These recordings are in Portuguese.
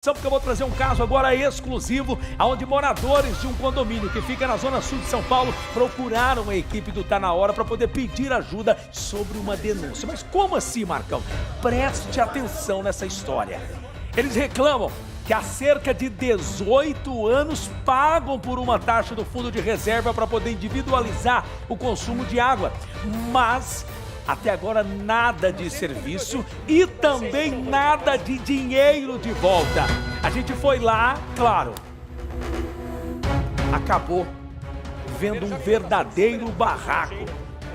Porque eu vou trazer um caso agora exclusivo, onde moradores de um condomínio que fica na zona sul de São Paulo procuraram a equipe do Tá Na Hora para poder pedir ajuda sobre uma denúncia. Mas como assim, Marcão? Preste atenção nessa história. Eles reclamam que há cerca de 18 anos pagam por uma taxa do fundo de reserva para poder individualizar o consumo de água, mas até agora nada de serviço e também nada de dinheiro de volta. A gente foi lá, claro, acabou vendo um verdadeiro barraco.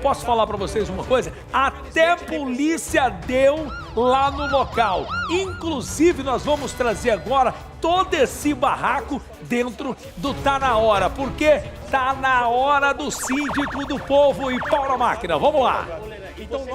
Posso falar para vocês uma coisa? Até a polícia deu lá no local. Inclusive, nós vamos trazer agora todo esse barraco dentro do Tá Na Hora, porque tá na hora do síndico do povo e pau na máquina. Vamos lá! Então,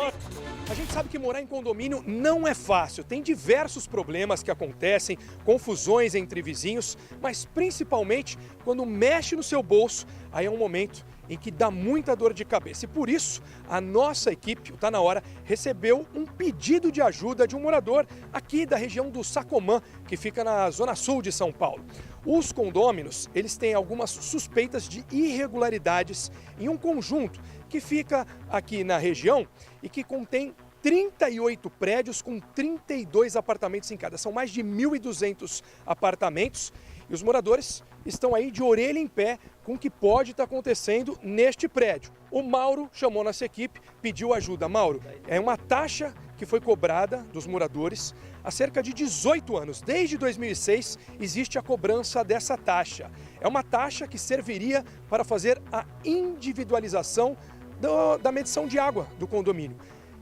a gente sabe que morar em condomínio não é fácil. Tem diversos problemas que acontecem, confusões entre vizinhos, mas principalmente quando mexe no seu bolso, aí é um momento em que dá muita dor de cabeça. E por isso, a nossa equipe, o Tá Na Hora, recebeu um pedido de ajuda de um morador aqui da região do Sacomã, que fica na zona sul de São Paulo. Os condôminos, eles têm algumas suspeitas de irregularidades em um conjunto que fica aqui na região e que contém 38 prédios com 32 apartamentos em cada. São mais de 1.200 apartamentos e os moradores estão aí de orelha em pé com o que pode estar acontecendo neste prédio. O Mauro chamou nossa equipe, pediu ajuda. Mauro, é uma taxa que foi cobrada dos moradores há cerca de 18 anos. Desde 2006 existe a cobrança dessa taxa. É uma taxa que serviria para fazer a individualização da medição de água do condomínio.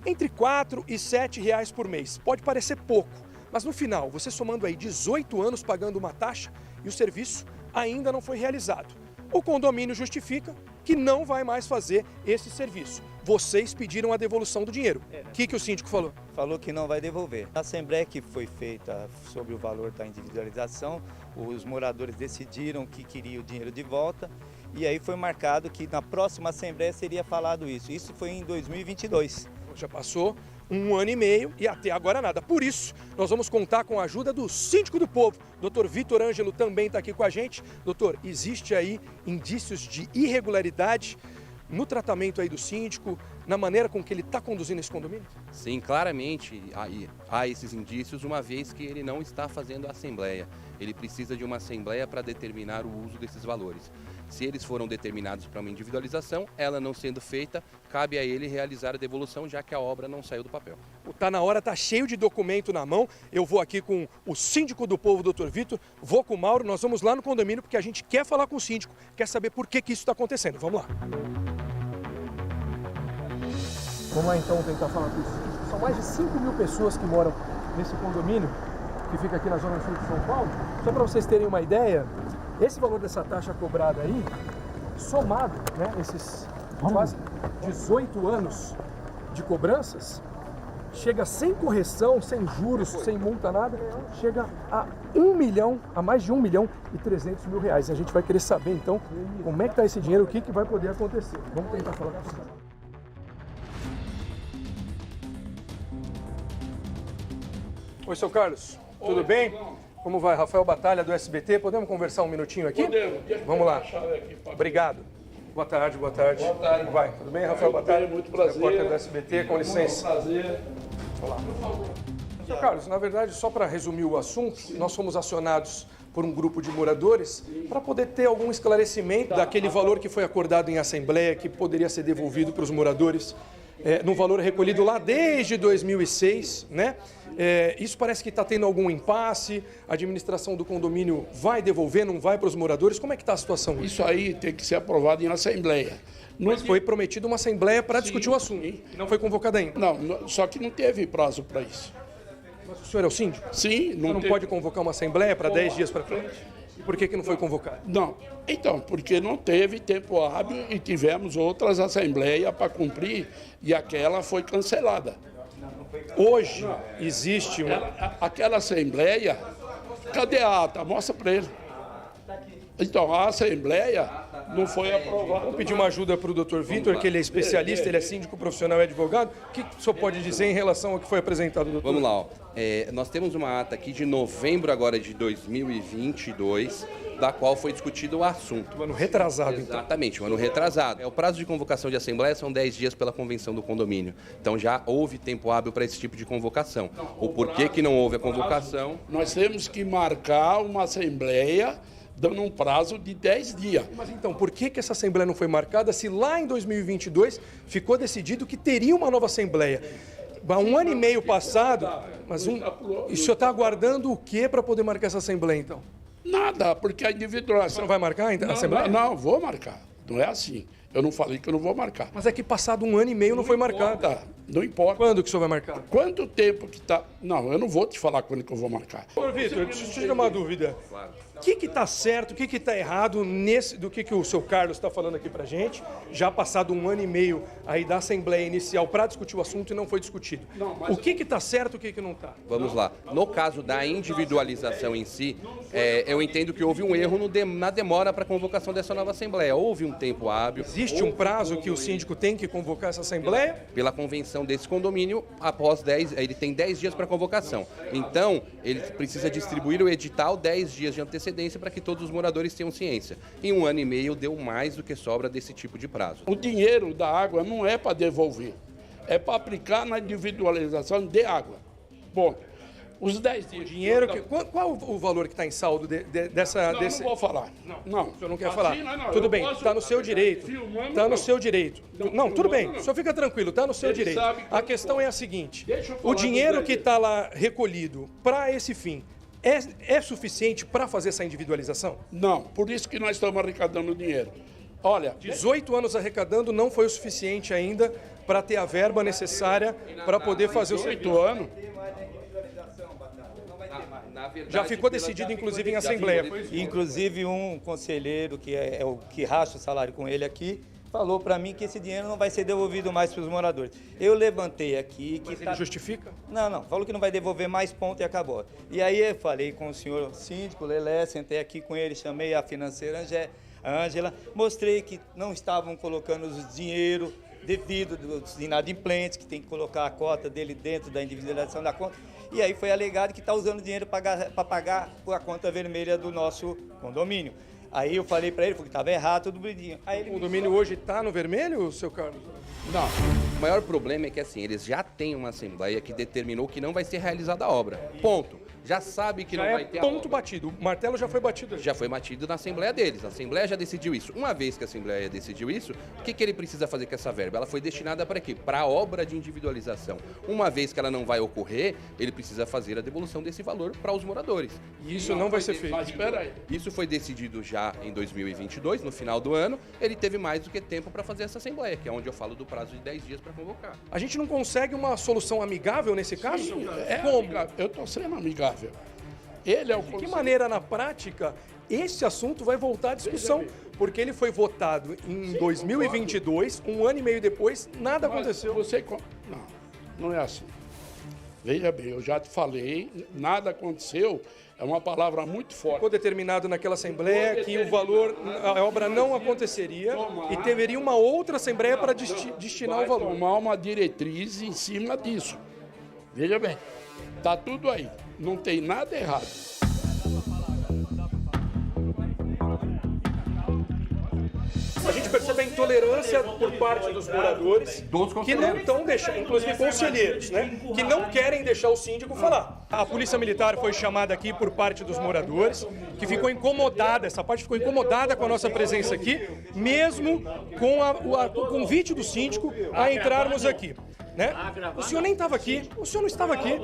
Entre R$ 4 e R$ 7 por mês. Pode parecer pouco, mas no final, você somando aí 18 anos pagando uma taxa e o serviço ainda não foi realizado. O condomínio justifica que não vai mais fazer esse serviço. Vocês pediram a devolução do dinheiro. O que o síndico falou? Falou que não vai devolver. A assembleia que foi feita sobre o valor da individualização, os moradores decidiram que queriam o dinheiro de volta e aí foi marcado que na próxima assembleia seria falado isso. Isso foi em 2022. Já passou um ano e meio e até agora nada. Por isso, nós vamos contar com a ajuda do síndico do povo. Dr. Vitor Ângelo também está aqui com a gente. Doutor, existe aí indícios de irregularidade no tratamento aí do síndico, na maneira com que ele está conduzindo esse condomínio? Sim, claramente há esses indícios, uma vez que ele não está fazendo a assembleia. Ele precisa de uma assembleia para determinar o uso desses valores. Se eles foram determinados para uma individualização, ela não sendo feita, cabe a ele realizar a devolução, já que a obra não saiu do papel. O Tá Na Hora está cheio de documento na mão. Eu vou aqui com o síndico do povo, Dr. Vitor, vou com o Mauro, nós vamos lá no condomínio porque a gente quer falar com o síndico, quer saber por que isso está acontecendo. Vamos lá. Vamos lá então tentar falar com o síndico. São mais de 5 mil pessoas que moram nesse condomínio, que fica aqui na zona sul de São Paulo. Só para vocês terem uma ideia, esse valor dessa taxa cobrada aí, somado, né, esses quase 18 anos de cobranças, chega sem correção, sem juros, sem multa, nada, chega a mais de 1 milhão e 300 mil reais. E a gente vai querer saber então como é que está esse dinheiro, o que vai poder acontecer. Vamos tentar falar com você. Oi, seu Carlos, tudo bem? Como vai? Rafael Batalha, do SBT. Podemos conversar um minutinho aqui? Podemos. Vamos lá. Obrigado. Boa tarde, boa tarde. Boa tarde. Como vai? Tudo bem, Rafael Batalha? Muito prazer. Repórter do SBT, com licença. Prazer. Olá. Seu Carlos, na verdade, só para resumir o assunto, nós fomos acionados por um grupo de moradores para poder ter algum esclarecimento daquele valor que foi acordado em assembleia, que poderia ser devolvido para os moradores, no valor recolhido lá desde 2006, né? Isso parece que está tendo algum impasse, a administração do condomínio vai devolver, não vai para os moradores? Como é que está a situação? Isso aí tem que ser aprovado em assembleia. Mas foi prometido uma assembleia para discutir o assunto, e não foi convocada ainda. Não, só que não teve prazo para isso. Mas o senhor é o síndico? Sim, Não pode convocar uma assembleia para 10 dias para frente? E por que não foi convocado? Não. Então, porque não teve tempo hábil e tivemos outras assembleias para cumprir e aquela foi cancelada. Hoje existe Aquela assembleia, cadê a ata? Mostra para ele. Então, a Assembleia não foi aprovada. Vou pedir uma ajuda para o doutor Vitor, que ele é especialista, ele é síndico profissional e advogado. O que o senhor pode dizer em relação ao que foi apresentado, doutor? Vamos lá, ó. Nós temos uma ata aqui de novembro agora de 2022, da qual foi discutido o assunto. Um ano retrasado, então. Exatamente, um ano retrasado. O prazo de convocação de assembleia são 10 dias pela convenção do condomínio. Então já houve tempo hábil para esse tipo de convocação. O porquê que não houve a convocação? Nós temos que marcar uma assembleia dando um prazo de 10 dias. Mas então, por que essa assembleia não foi marcada se lá em 2022 ficou decidido que teria uma nova assembleia? Há um ano e meio passado, mas e o senhor está aguardando o quê para poder marcar essa assembleia, então? Nada, porque a Você individualização... não vai marcar a assembleia? Não, vou marcar. Não é assim. Eu não falei que eu não vou marcar. Mas é que passado um ano e meio não foi marcada. Não importa. Quando que o senhor vai marcar? Quanto tempo que está... Não, eu não vou te falar quando que eu vou marcar. Doutor Vitor, deixa eu te tirar uma dúvida. O que está certo, o que está errado do que o seu Carlos está falando aqui para gente? Já passado um ano e meio aí da Assembleia Inicial para discutir o assunto e não foi discutido. O que está certo, o que não está? Vamos lá. No caso da individualização em si, eu entendo que houve um erro na demora para a convocação dessa nova Assembleia. Houve um tempo hábil. Existe um prazo que o síndico tem que convocar essa Assembleia? Pela convenção desse condomínio, após 10, ele tem 10 dias para convocação. Então, ele precisa distribuir o edital 10 dias de antecedência para que todos os moradores tenham ciência. Em um ano e meio deu mais do que sobra desse tipo de prazo. O dinheiro da água não é para devolver, é para aplicar na individualização de água. Bom, os 10 dias... Dinheiro que... Qual o valor que está em saldo dessa... Não, não vou falar. Não. O senhor não quer falar? Não, tudo bem, está no seu direito. Está no seu direito. Não, tudo bem, o senhor fica tranquilo, está no seu direito. A questão é a seguinte, o dinheiro que está lá recolhido para esse fim, é suficiente para fazer essa individualização? Não, por isso que nós estamos arrecadando dinheiro. Olha, 18 anos arrecadando não foi o suficiente ainda para ter a verba necessária para poder fazer o 18 anos. Já ficou decidido, inclusive, em assembleia. Inclusive, um conselheiro, que é o que racha o salário com ele aqui, falou para mim que esse dinheiro não vai ser devolvido mais para os moradores. Eu levantei aqui... Mas ele justifica? Não, falou que não vai devolver mais, ponto e acabou. E aí eu falei com o senhor síndico, Lelé, sentei aqui com ele, chamei a financeira Ângela, mostrei que não estavam colocando o dinheiro devido dos inadimplentes, que tem que colocar a cota dele dentro da individualização da conta. E aí foi alegado que está usando dinheiro para pagar a conta vermelha do nosso condomínio. Aí eu falei para ele, porque estava errado, tudo bonitinho. Aí O condomínio hoje está no vermelho, seu Carlos? Não. O maior problema é que assim, eles já têm uma assembleia que determinou que não vai ser realizada a obra. Ponto. Já sabe que Já não vai é ter a ponto obra. batido. O martelo já foi batido. Já foi batido na Assembleia deles. A Assembleia já decidiu isso. Uma vez que a Assembleia decidiu isso, o que ele precisa fazer com essa verba? Ela foi destinada para quê? Para a obra de individualização. Uma vez que ela não vai ocorrer, ele precisa fazer a devolução desse valor para os moradores. E isso não vai ser feito. Mas espera aí. Isso foi decidido já em 2022, no final do ano. Ele teve mais do que tempo para fazer essa Assembleia, que é onde eu falo do prazo de 10 dias para convocar. A gente não consegue uma solução amigável nesse caso? Como? Amigável. Eu estou sendo amigável. Ele é o De que maneira, na prática, esse assunto vai voltar à discussão? Porque ele foi votado em 2022, um ano e meio depois, nada aconteceu. Não é assim. Veja bem, eu já te falei, nada aconteceu, é uma palavra muito forte. Ficou determinado naquela Assembleia que o valor, a obra não aconteceria e teria uma outra Assembleia para destinar o valor. Vai tomar uma diretriz em cima disso. Veja bem, tá tudo aí, não tem nada errado. A gente percebe a intolerância por parte dos moradores que não estão deixando, inclusive conselheiros, né? Que não querem deixar o síndico falar. A polícia militar foi chamada aqui por parte dos moradores, que ficou incomodada, essa parte ficou incomodada com a nossa presença aqui, mesmo com o convite do síndico a entrarmos aqui. Né? O senhor nem estava aqui, o senhor não estava aqui,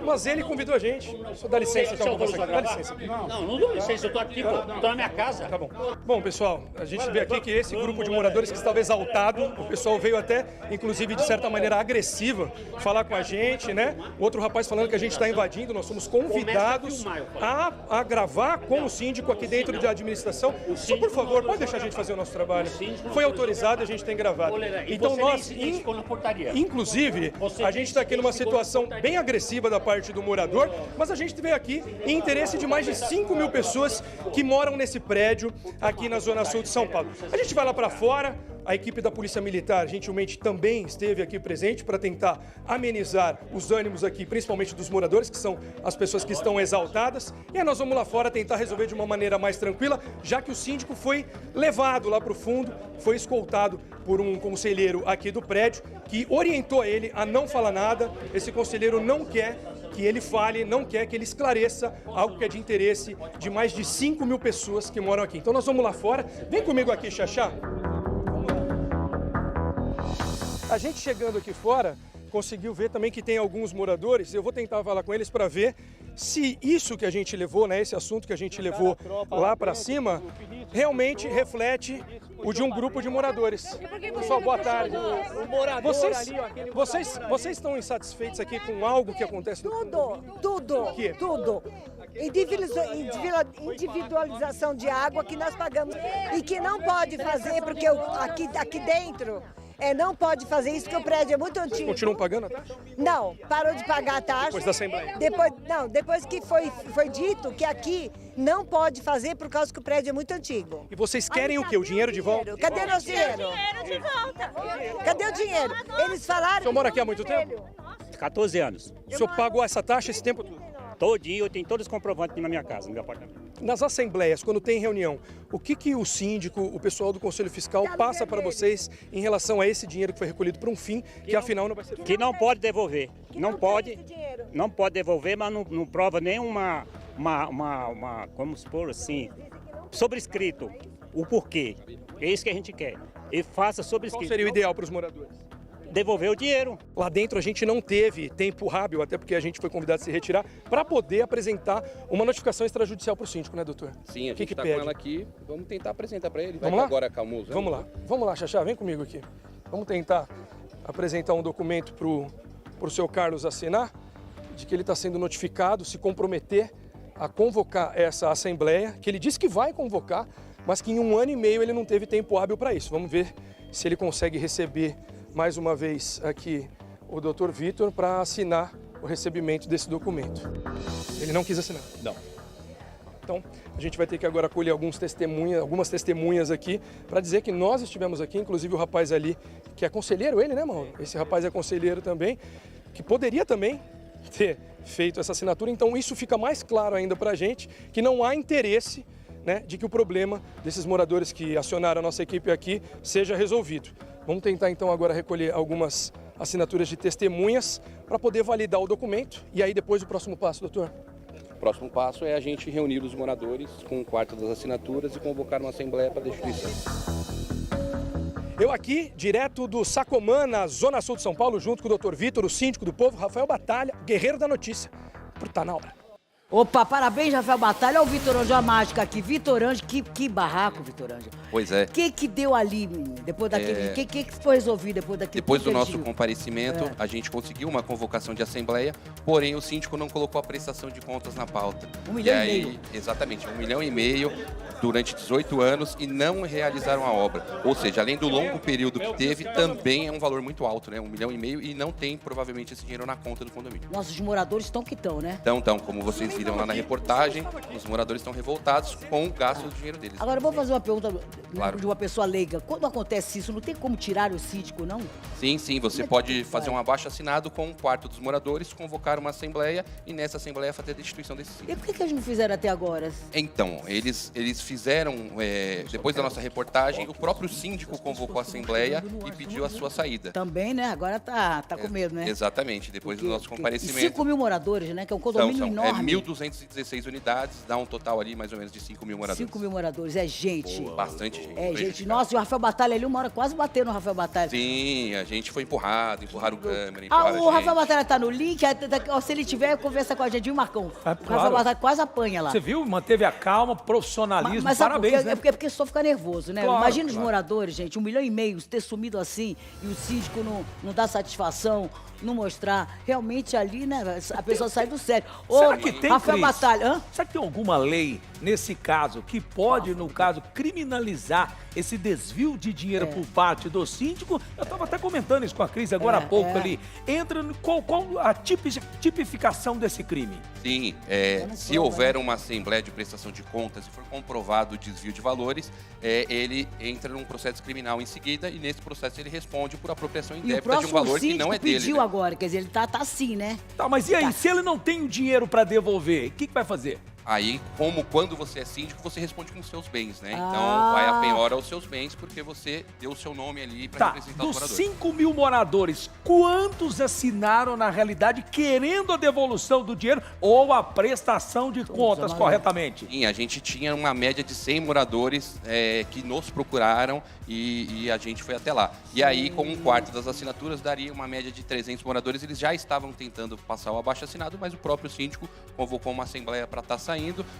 mas ele convidou a gente. O senhor dá licença, então, dá licença. Não dou licença, eu tô aqui, pô, tô na minha casa. Tá bom. Bom, pessoal, a gente vê aqui que esse grupo de moradores que estava exaltado, o pessoal veio até, inclusive, de certa maneira agressiva, falar com a gente, né? Outro rapaz falando que a gente está invadindo, nós somos convidados a gravar com o síndico aqui dentro da administração. Só, por favor, pode deixar a gente fazer o nosso trabalho. Foi autorizado e a gente tem gravado. Então nós, inclusive, a gente está aqui numa situação bem agressiva agressiva da parte do morador, mas a gente veio aqui em interesse de mais de 5 mil pessoas que moram nesse prédio aqui na Zona Sul de São Paulo. A gente vai lá para fora, a equipe da Polícia Militar gentilmente também esteve aqui presente para tentar amenizar os ânimos aqui, principalmente dos moradores, que são as pessoas que estão exaltadas. E aí nós vamos lá fora tentar resolver de uma maneira mais tranquila, já que o síndico foi levado lá para o fundo, foi escoltado por um conselheiro aqui do prédio, que orientou ele a não falar nada. Esse conselheiro não quer que ele fale, não quer que ele esclareça algo que é de interesse de mais de 5 mil pessoas que moram aqui. Então nós vamos lá fora. Vem comigo aqui, Xaxá. A gente chegando aqui fora, conseguiu ver também que tem alguns moradores. Eu vou tentar falar com eles para ver se isso que a gente levou, né, esse assunto que a gente levou lá para cima, realmente reflete o de um grupo de moradores. Pessoal, boa tarde. Vocês estão insatisfeitos aqui com algo que acontece? Tudo. Individualização de água que nós pagamos e que não pode fazer porque aqui dentro não pode fazer isso porque o prédio é muito antigo. Continuam pagando a taxa? Não, parou de pagar a taxa. Depois da Assembleia? Depois que foi dito que aqui não pode fazer por causa que o prédio é muito antigo. E vocês querem o quê? O dinheiro de volta? Cadê nosso dinheiro? De volta. Cadê o dinheiro? Eles falaram... O senhor mora aqui há muito tempo? 14 anos. O senhor pagou essa taxa esse tempo todo? Todinho, eu tenho todos os comprovantes na minha casa, no meu apartamento. Nas assembleias, quando tem reunião, o que o síndico, o pessoal do Conselho Fiscal passa para vocês em relação a esse dinheiro que foi recolhido para um fim, que afinal não vai ser... Que não pode devolver. Não pode devolver, mas não prova nenhuma, vamos supor assim, sobrescrito o porquê. É isso que a gente quer. E faça sobrescrito. Qual seria o ideal para os moradores? Devolver o dinheiro. Lá dentro a gente não teve tempo hábil, até porque a gente foi convidado a se retirar, para poder apresentar uma notificação extrajudicial para o síndico, né, doutor? Sim, a gente está com ela aqui, vamos tentar apresentar para ele. Vamos lá? Agora acalmou os ânimos. Vamos lá, Xaxá, vem comigo aqui. Vamos tentar apresentar um documento para o seu Carlos assinar, de que ele está sendo notificado, se comprometer a convocar essa assembleia, que ele disse que vai convocar, mas que em 1 ano e meio ele não teve tempo hábil para isso. Vamos ver se ele consegue receber mais uma vez aqui o doutor Vitor para assinar o recebimento desse documento. Ele não quis assinar? Não. Então, a gente vai ter que agora colher algumas testemunhas aqui para dizer que nós estivemos aqui, inclusive o rapaz ali, que é conselheiro, ele, né, Mauro? Esse rapaz é conselheiro também, que poderia também ter feito essa assinatura. Então, isso fica mais claro ainda para a gente, que não há interesse, né, de que o problema desses moradores que acionaram a nossa equipe aqui seja resolvido. Vamos tentar então agora recolher algumas assinaturas de testemunhas para poder validar o documento. E aí depois o próximo passo, doutor? O próximo passo é a gente reunir os moradores com 1/4 das assinaturas e convocar uma assembleia para destituição. Eu aqui, direto do Sacomã, na Zona Sul de São Paulo, junto com o doutor Vitor, o síndico do povo, Rafael Batalha, guerreiro da notícia, por Tá Na Hora. Opa, parabéns, Rafael Batalha. Olha o Vitor Anjo, a mágica aqui. Vitor Anjo, que barraco, Vitor Anjo. Pois é. O que deu ali, depois daquele... O que foi resolvido depois daquele... Depois do nosso comparecimento, a gente conseguiu uma convocação de assembleia, porém o síndico não colocou a prestação de contas na pauta. 1,5 milhão. Exatamente, 1,5 milhão durante 18 anos e não realizaram a obra. Ou seja, além do longo período que teve, também é um valor muito alto, né? 1,5 milhão e não tem provavelmente esse dinheiro na conta do condomínio. Nossos moradores estão que estão, né? Então, como vocês viram lá na reportagem, os moradores estão revoltados com o gasto do dinheiro deles. Agora, eu vou fazer uma pergunta Claro. de uma pessoa leiga. Quando acontece isso, não tem como tirar o síndico, não? Sim, você pode fazer um abaixo-assinado com 1/4 dos moradores, convocar uma assembleia e nessa assembleia fazer a destituição desse síndico. E por que eles não fizeram até agora? Então, eles fizeram, depois da nossa reportagem, o próprio síndico convocou a assembleia e pediu a sua saída. Também, né? Agora tá com medo, né? Exatamente, depois do nosso comparecimento. 5 mil moradores, né? Que é um condomínio enorme. 1.216 unidades, dá um total ali mais ou menos de 5 mil moradores. 5 mil moradores, é gente. Bastante gente. É gente. Nossa, e o Rafael Batalha ali, uma hora quase bateu no Rafael Batalha. Sim, a gente foi empurraram o câmera, Ah, empurraram o a gente. Rafael Batalha tá no link, se ele tiver, conversa com a gente, viu, Marcão? O Rafael claro. Batalha quase apanha lá. Você viu? Manteve a calma, profissionalismo, Mas sabe parabéns, por quê? né? É porque só fica nervoso, né? Claro, Imagina os claro. moradores, gente, 1,5 milhão ter sumido assim e o síndico não dá satisfação, não mostrar. Realmente ali, né, a pessoa sai do sério. Será que tem, Rafael Cris? Batalha, hã? Será que tem alguma lei nesse caso, que pode, no caso, criminalizar esse desvio de dinheiro por parte do síndico? Eu estava até comentando isso com a Cris agora há pouco ali. Entra qual a tipificação desse crime? Sim, se houver uma assembleia de prestação de contas e for comprovado o desvio de valores, ele entra num processo criminal em seguida e nesse processo ele responde por apropriação indébita de um valor que não é dele. Pediu agora, quer dizer, ele tá assim, né? Tá, mas e aí, se ele não tem o dinheiro para devolver, o que vai fazer? Aí, quando você é síndico, você responde com os seus bens, né? Então, vai a penhora aos seus bens, porque você deu o seu nome ali para representar os moradores. Dos 5 mil moradores, quantos assinaram, na realidade, querendo a devolução do dinheiro ou a prestação de contas corretamente? Sim, a gente tinha uma média de 100 moradores que nos procuraram e a gente foi até lá. E aí, com 1/4 das assinaturas, daria uma média de 300 moradores. Eles já estavam tentando passar o abaixo-assinado, mas o próprio síndico convocou uma assembleia para estar saindo.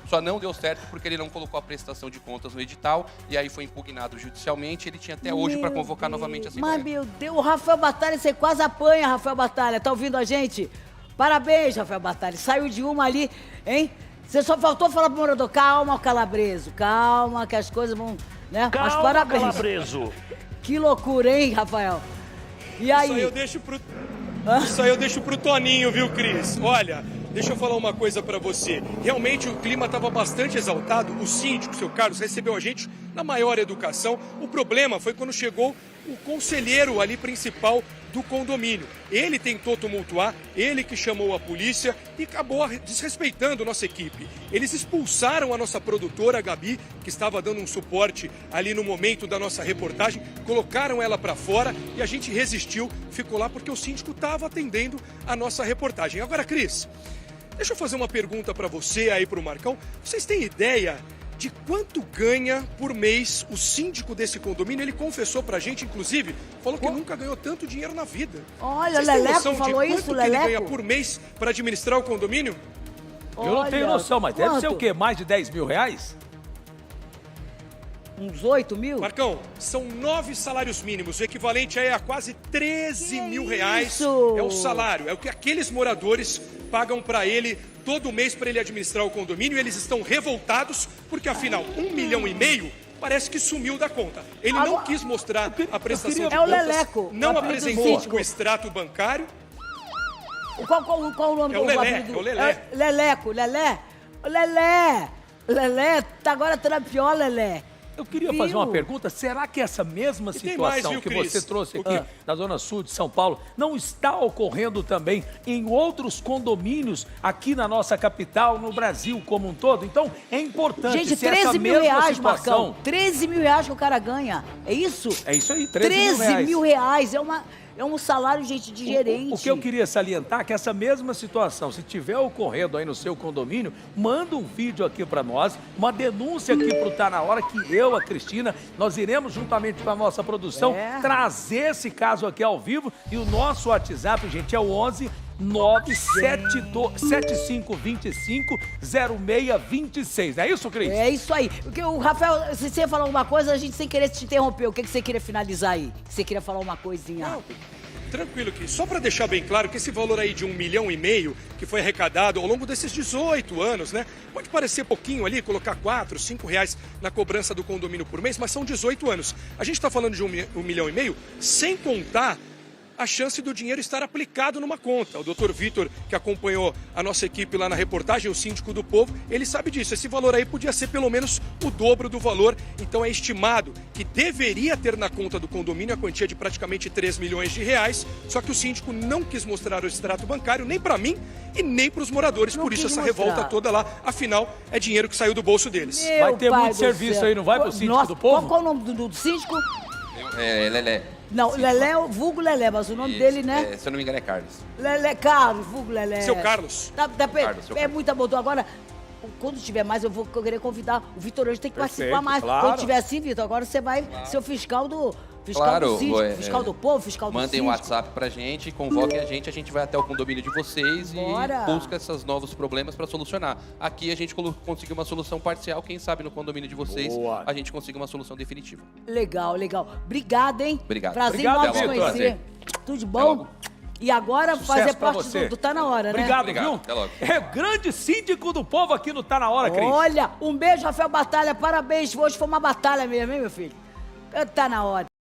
Só não deu certo porque ele não colocou a prestação de contas no edital e aí foi impugnado judicialmente. Ele tinha até hoje para convocar novamente a assembleia. Mas, meu Deus, o Rafael Batalha, você quase apanha, Rafael Batalha. Tá ouvindo a gente? Parabéns, Rafael Batalha. Saiu de uma ali, hein? Você só faltou falar pro morador, calma, Calabreso, calma, que as coisas vão, né? Calma, mas parabéns. Calabreso. Que loucura, hein, Rafael? E aí? Isso aí eu deixo pro Toninho, viu, Cris? Olha, deixa eu falar uma coisa pra você. Realmente o clima estava bastante exaltado. O síndico, seu Carlos, recebeu a gente na maior educação. O problema foi quando chegou o conselheiro ali principal do condomínio. Ele tentou tumultuar, ele que chamou a polícia e acabou desrespeitando nossa equipe. Eles expulsaram a nossa produtora, a Gabi, que estava dando um suporte ali no momento da nossa reportagem, colocaram ela para fora e a gente resistiu, ficou lá porque o síndico estava atendendo a nossa reportagem. Agora, Cris, deixa eu fazer uma pergunta para você aí, para o Marcão. Vocês têm ideia de quanto ganha por mês o síndico desse condomínio? Ele confessou pra gente, inclusive, falou que nunca ganhou tanto dinheiro na vida. Olha, o Leleco falou isso, Leleco? Ele ganha por mês para administrar o condomínio? Eu não tenho noção, mas deve ser o quê? Mais de 10 mil reais? Uns 8 mil? Marcão, são 9 salários mínimos, o equivalente aí a quase 13 mil reais. Isso? É o salário, é o que aqueles moradores pagam para ele todo mês para ele administrar o condomínio. E eles estão revoltados porque, afinal, 1,5 milhão parece que sumiu da conta. Ele não quis mostrar a prestação de contas, Leleco, não apresentou o extrato bancário. Qual o nome do Lelé, é o Lelé. Leleco, Lelé. Lelé, tá agora tá na pior, Lelé. Eu queria fazer uma pergunta, será que essa mesma situação que você trouxe aqui da Zona Sul de São Paulo não está ocorrendo também em outros condomínios aqui na nossa capital, no Brasil como um todo? Então, é importante. Gente, 13 mil reais, Marcão. 13 mil reais que o cara ganha. É isso? É isso aí, 13 mil reais. É um salário, gente, de gerente. O que eu queria salientar é que essa mesma situação, se tiver ocorrendo aí no seu condomínio, manda um vídeo aqui para nós, uma denúncia aqui pro Tá Na Hora, que eu, a Cristina, nós iremos juntamente com a nossa produção trazer esse caso aqui ao vivo. E o nosso WhatsApp, gente, é o 11 975250626. Não é isso, Cris? É isso aí. Porque o Rafael, se você ia falar alguma coisa, a gente sem querer te interrompeu. O que você queria finalizar aí? Você queria falar uma coisinha? Não, tranquilo, que só para deixar bem claro que esse valor aí de 1,5 milhão que foi arrecadado ao longo desses 18 anos, né? Pode parecer pouquinho ali, colocar 4, 5 reais na cobrança do condomínio por mês, mas são 18 anos. A gente está falando de 1,5 milhão, sem contar a chance do dinheiro estar aplicado numa conta. O doutor Vitor, que acompanhou a nossa equipe lá na reportagem, o síndico do povo, ele sabe disso. Esse valor aí podia ser pelo menos o dobro do valor. Então é estimado que deveria ter na conta do condomínio a quantia de praticamente 3 milhões de reais, só que o síndico não quis mostrar o extrato bancário, nem para mim e nem para os moradores. Por isso essa revolta toda lá. Afinal, é dinheiro que saiu do bolso deles. Vai ter muito serviço aí, não vai, pro síndico do povo? Qual é o nome do síndico? Lelé. Não, Lelé é o vulgo Lelé, mas o nome dele, né? Se eu não me engano, é Carlos. Lelé, Carlos, vulgo Lelé. Seu Carlos. É muita boa. Agora, quando tiver mais, eu vou querer convidar. O Vitor hoje tem que participar mais. Claro. Quando tiver assim, Vitor, agora você vai ser o fiscal do... Fiscal do síndico, fiscal do povo, fiscal do Mandem um WhatsApp pra gente, convoquem a gente vai até o condomínio de vocês e busca esses novos problemas pra solucionar. Aqui a gente conseguiu uma solução parcial, quem sabe no condomínio de vocês a gente consiga uma solução definitiva. Legal. Obrigado, hein? Obrigado. Prazer em te conhecer. Tudo de bom? E agora Sucesso fazer pra parte você. do Tá Na Hora, né? Obrigado, Obrigado, viu? até logo. É o grande síndico do povo aqui no Tá Na Hora, Cris. Olha, um beijo, Rafael Batalha, parabéns. Hoje foi uma batalha mesmo, hein, meu filho? Tá na hora.